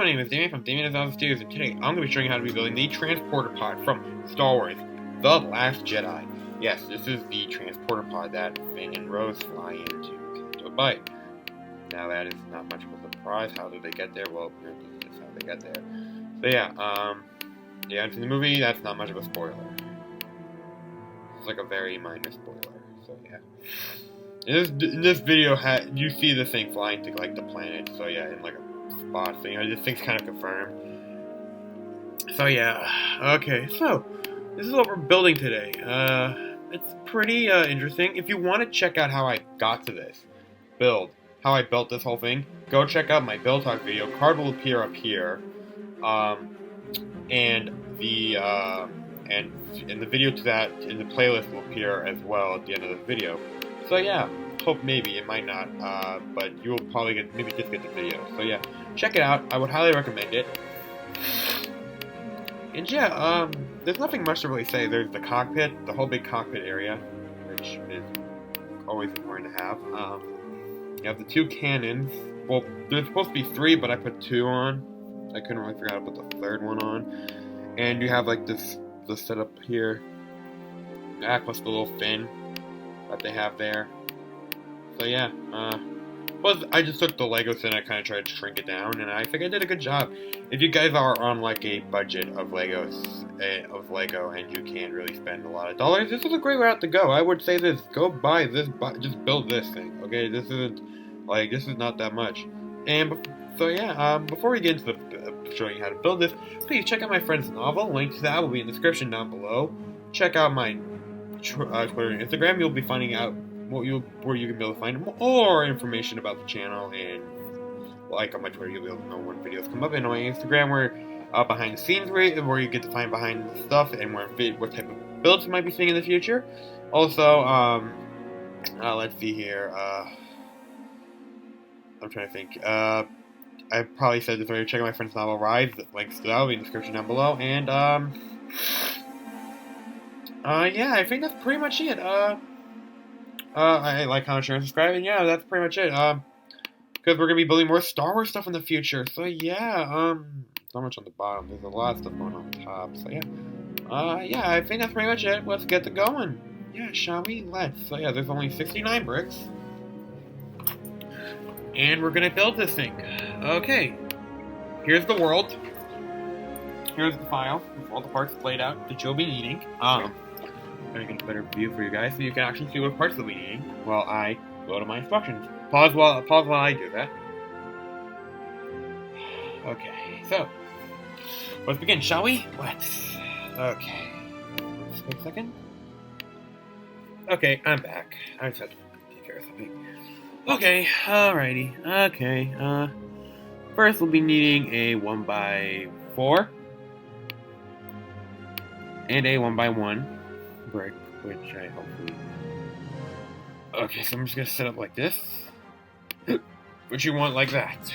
my name is Damien from Damien Studios, and today I'm going to be showing you how to be building the transporter pod from Star Wars, The Last Jedi. Yes, this is the transporter pod that Finn and Rose fly into Canto Bight. Now that is not much of a surprise. How did they get there? Well, this is how they get there. So yeah, into the movie, that's not much of a spoiler. It's like a very minor spoiler, so yeah. In this video, you see the thing flying to like the planet. So yeah, in like a spot. So this thing's kind of confirmed. So yeah, okay. So this is what we're building today. It's pretty interesting. If you want to check out how I got to this build, how I built this whole thing, go check out my build talk video. Card will appear up here, and the video to that in the playlist will appear as well at the end of the video. So yeah, hope maybe it might not, but you will probably maybe just get the video. So yeah, check it out. I would highly recommend it. And yeah, there's nothing much to really say. There's the cockpit, the whole big cockpit area, which is always important to have. You have the two cannons. Well, there's supposed to be three, but I put two on. I couldn't really figure out how to put the third one on. And you have like this setup here. That plus the little fin that they have there. So yeah, I just took the Lego set and I kind of tried to shrink it down, and I think I did a good job. If you guys are on like a budget of Lego and you can't really spend a lot of dollars, this is a great route to go. I would say this: go buy this, just build this thing. Okay, this is not that much. And so yeah, before we get into showing you how to build this, please check out my friend's novel. Link to that will be in the description down below. Check out my Twitter and Instagram. You'll be finding out where you can be able to find more information about the channel, and like on my Twitter, you'll be able to know when videos come up. And on my Instagram, we're behind the scenes where you get to find behind the stuff and what type of builds you might be seeing in the future. Also, let's see here. I'm trying to think. I probably said this already. Check out my friend's novel Rise. Links to that will be in the description down below. And yeah, I think that's pretty much it. I like, comment, share, and subscribe, and yeah, that's pretty much it. Because we're gonna be building more Star Wars stuff in the future. So yeah, not much on the bottom. There's a lot of stuff going on the top. So yeah, I think that's pretty much it. Let's get to going. Yeah, shall we? Let's. So yeah, there's only 69 bricks, and we're gonna build this thing. Okay, here's the world. Here's the file with all the parts laid out that you'll be needing. I'm gonna get a better view for you guys so you can actually see what parts you'll be needing while I go to my instructions. Pause while I do that. Okay, so let's begin, shall we? Let's. Okay. Just wait a second. Okay, I'm back. I just had to take care of something. Okay, alrighty. Okay, first we'll be needing a 1x4 and a 1x1 brick, which I hopefully. Okay, so I'm just gonna set up like this, which you want like that.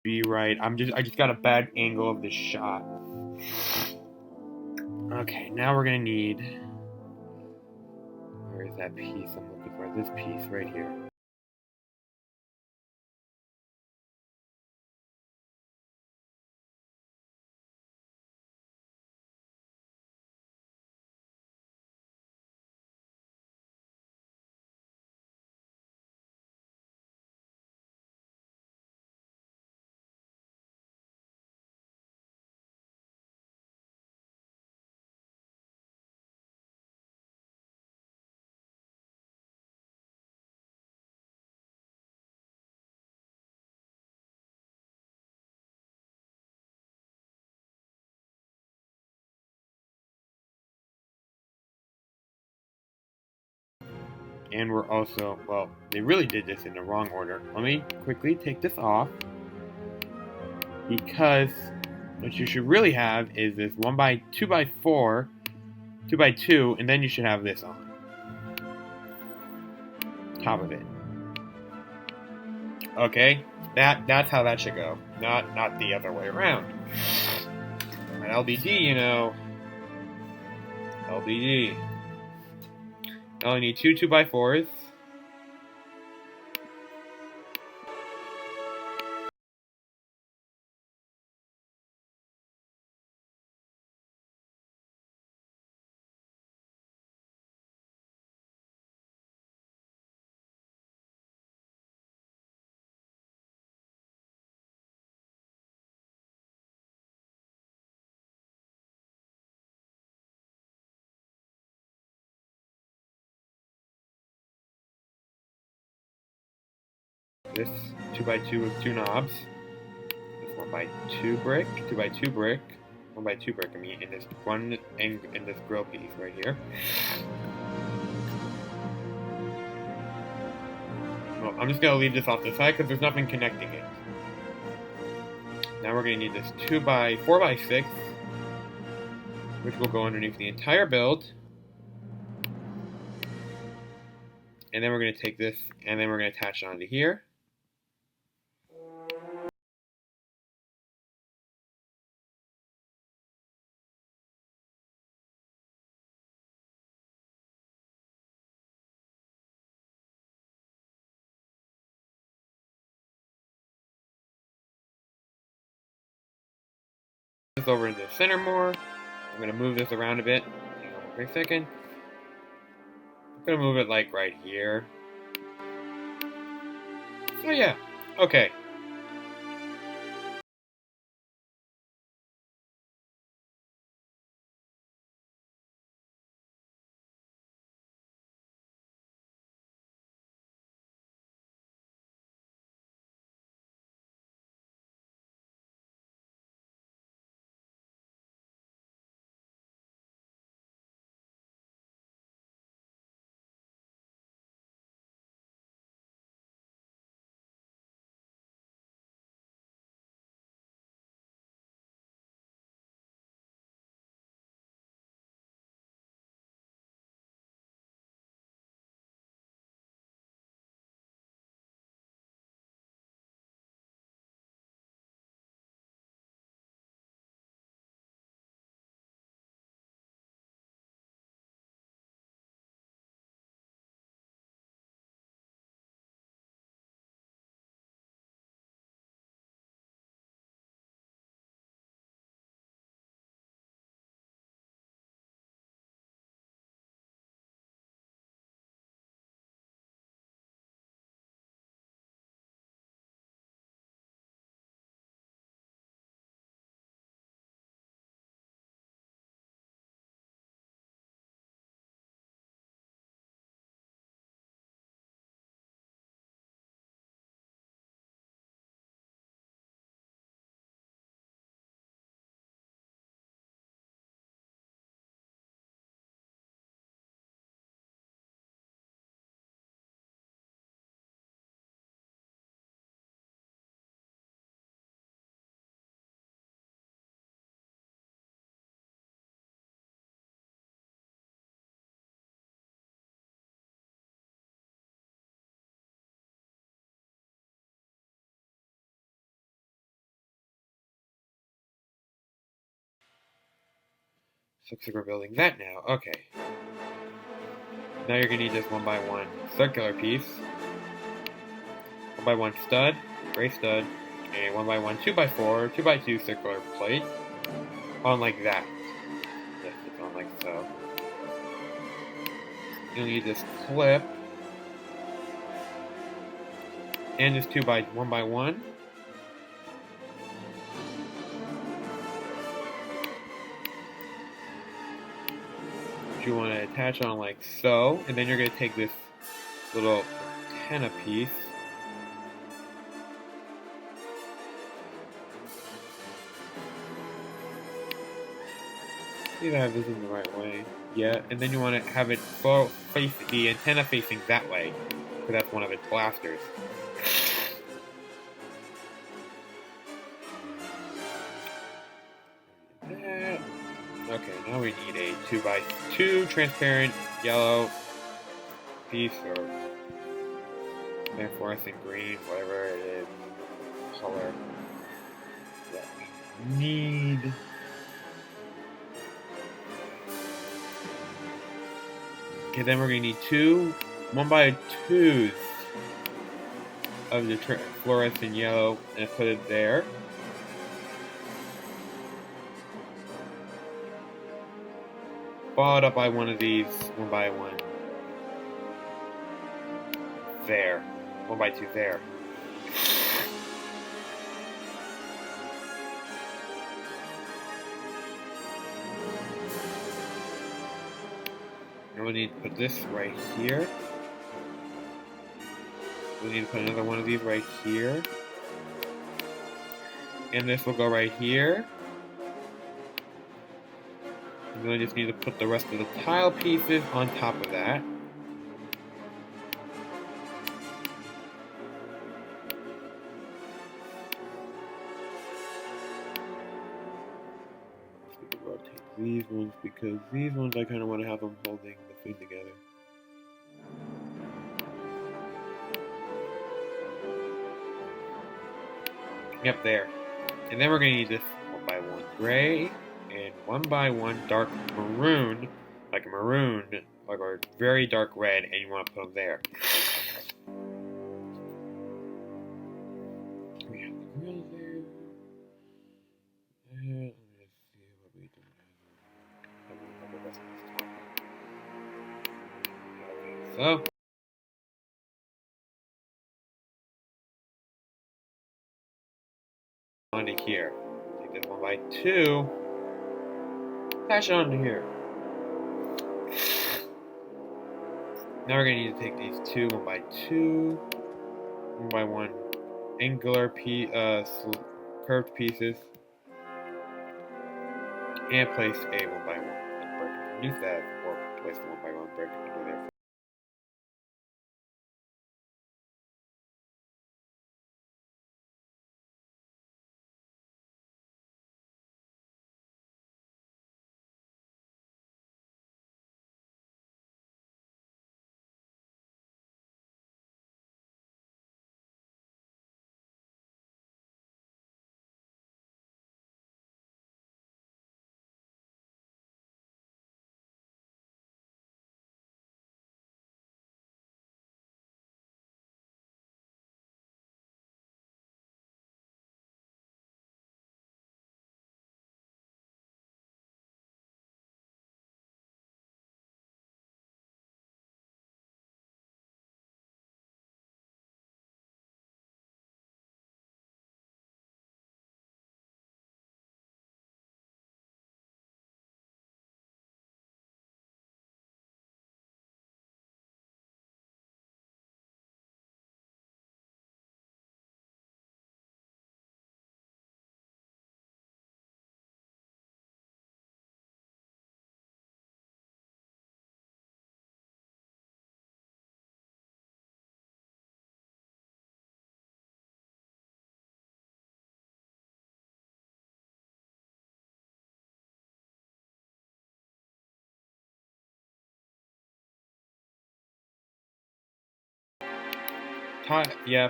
Be right. I just got a bad angle of this shot. Okay, now we're gonna need. Where is that piece I'm looking for? This piece right here. And we're also, well, they really did this in the wrong order. Let me quickly take this off, because what you should really have is this 2x4, 2x2, and then you should have this on top of it. Okay, that's how that should go, not the other way around. An LDD, you know, LDD. I only need two 2x4s. This 2x2 with two knobs. This 1x2 brick, 2x2 brick, 1x2 brick. I mean, in this in this grill piece right here. Well, I'm just gonna leave this off the side because there's nothing connecting it. Now we're gonna need this 4x6, which will go underneath the entire build. And then we're gonna take this and then we're gonna attach it onto here. This over into the center more. I'm gonna move this around a bit. Hang on a quick second. I'm gonna move it like right here. So yeah, okay. Looks like we're building that now. Okay. Now you're gonna need this 1x1 circular piece, 1x1 stud, gray stud, and 1x1 2x4, 2x2 circular plate, on like that. Yes, it's on like so. You'll need this clip, and this 1x1. You want to attach on like so, and then you're going to take this little antenna piece See that this is the right way. Yeah, and then you want to have it face the antenna facing that way, because that's one of its blasters. Okay, now we need a 2x2 transparent yellow piece, or fluorescent green, whatever it is, color that we need. Okay, then we're going to need two 1x2s of the fluorescent yellow and put it there. Followed up by one of these 1x1 there. 1x2 there. And we'll need to put this right here. We'll need to put another one of these right here. And this will go right here. And then we just need to put the rest of the tile pieces on top of that. Rotate these ones because these ones I kind of want to have them holding the thing together. Yep, there. And then we're going to need this 1x1 gray and 1x1 dark maroon, like a very dark red, and you want to put them there. We have the grill there. And let's see what we do now. Okay, so onto here. Take this 1x2, attach it onto here. Now we're going to need to take these two 1x2, 1x1 angular curved pieces, and place a 1x1 brick underneath that, or place the 1x1 brick under there.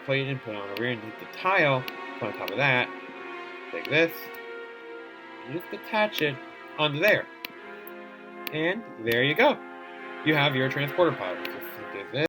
Plate input on over here and hit the tile, put on top of that, take this, and just attach it onto there. And there you go. You have your transporter pod. Just do this.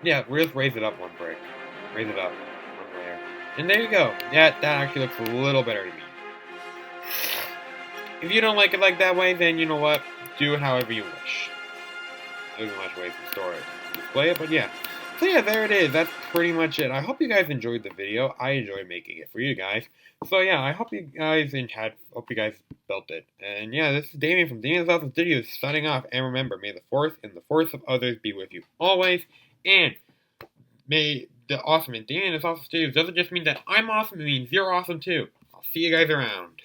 Yeah, we'll just raise it up one brick. Raise it up one layer. And there you go. Yeah, that actually looks a little better to me. If you don't like it like that way, then you know what? Do it however you wish. There's much ways to store it, display it, but yeah. So yeah, there it is. That's pretty much it. I hope you guys enjoyed the video. I enjoyed making it for you guys. So yeah, I hope you guys hope you guys built it. And yeah, this is Damien from Damien's Awesome Studios signing off. And remember, may the force and the force of others be with you always. And may the awesome in Damien's Awesome Studios doesn't just mean that I'm awesome, it means you're awesome too. I'll see you guys around.